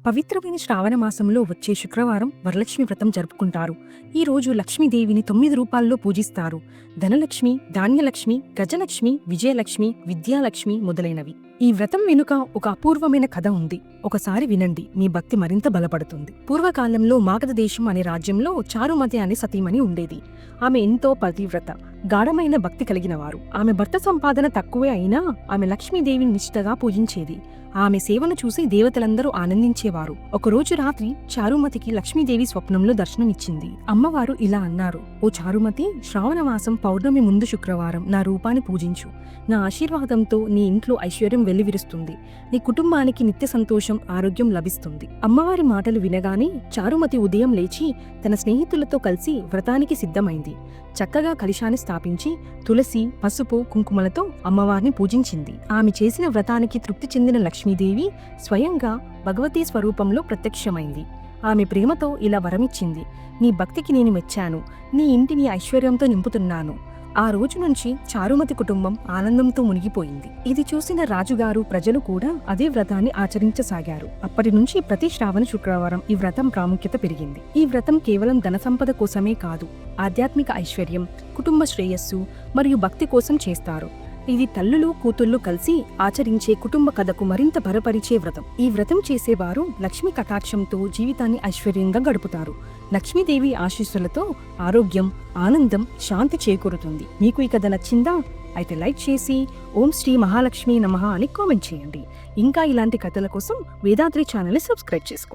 పవిత్రమైన శ్రావణ మాసంలో వచ్చే శుక్రవారం వరలక్ష్మి వ్రతం జరుపుకుంటారు. ఈ రోజు లక్ష్మీదేవిని 9 రూపాల్లో పూజిస్తారు. ధనలక్ష్మి, ధాన్యలక్ష్మి, గజలక్ష్మి, విజయలక్ష్మి, విద్యాలక్ష్మి మొదలైనవి. ఈ వ్రతం వెనుక ఒక అపూర్వమైన కథ ఉంది. ఒకసారి వినండి, మీ భక్తి మరింత బలపడుతుంది. పూర్వకాలంలో మాగధ దేశం అనే రాజ్యంలో చారుమతి అనే సతీమణి ఉండేది. ఆమె ఎంతో పతివ్రత, గాఢమైన భక్తి కలిగినవారు. ఆమె భర్త సంపాదన తక్కువే అయినా ఆమె లక్ష్మీదేవిని నిష్ఠగా పూజించేది. ఆమె సేవను చూసి దేవతలందరూ ఆనందించేవారు. ఒకరోజు రాత్రి చారుమతికి లక్ష్మీదేవి స్వప్నంలో దర్శనమిచ్చింది. అమ్మవారు ఇలా అన్నారు: ఓ చారుమతి, శ్రావణమాసం పౌర్ణమి ముందు శుక్రవారం నా రూపాన్ని పూజించు. నా ఆశీర్వాదంతో నీ ఇంట్లో ఐశ్వర్యం వెల్లివిరుస్తుంది. నీ కుటుంబానికి నిత్య సంతోషం, ఆరోగ్యం లభిస్తుంది. అమ్మవారి మాటలు వినగానే చారుమతి ఉదయం లేచి తన స్నేహితులతో కలిసి వ్రతానికి సిద్ధమైంది. చక్కగా కలశాన్ని స్థాపించి తులసి, పసుపు, కుంకుమలతో అమ్మవారిని పూజించింది. ఆమె చేసిన వ్రతానికి తృప్తి చెందిన లక్ష్మీదేవి స్వయంగా భగవతీ స్వరూపంలో ప్రత్యక్షమైంది. ఆమె ప్రేమతో ఇలా వరమిచ్చింది: నీ భక్తికి నేను మెచ్చాను. నీ ఇంటిని ఐశ్వర్యంతో నింపుతున్నాను. ఆ రోజు నుంచి చారుమతి కుటుంబం ఆనందంతో మునిగిపోయింది. ఇది చూసిన రాజుగారు, ప్రజలు కూడా అదే వ్రతాన్ని ఆచరించసాగారు. అప్పటి నుంచి ప్రతి శ్రావణ శుక్రవారం ఈ వ్రతం ప్రాముఖ్యత పెరిగింది. ఈ వ్రతం కేవలం ధన సంపద కోసమే కాదు, ఆధ్యాత్మిక ఐశ్వర్యం, కుటుంబ శ్రేయస్సు మరియు భక్తి కోసం చేస్తారు. ఇది తల్లులు, కూతుళ్లు కలిసి ఆచరించే కుటుంబ కథకు మరింత బలపరిచే వ్రతం. ఈ వ్రతం చేసేవారు లక్ష్మీ కటాక్షంతో జీవితాన్ని ఐశ్వర్యంగా గడుపుతారు. లక్ష్మీదేవి ఆశీస్సులతో ఆరోగ్యం, ఆనందం, శాంతి చేకూరుతుంది. మీకు ఈ కథ నచ్చిందా? అయితే లైక్ చేసి ఓం శ్రీ మహాలక్ష్మి నమః అని కామెంట్ చేయండి. ఇంకా ఇలాంటి కథల కోసం వేదాద్రి ఛానల్ని సబ్స్క్రైబ్ చేసుకోండి.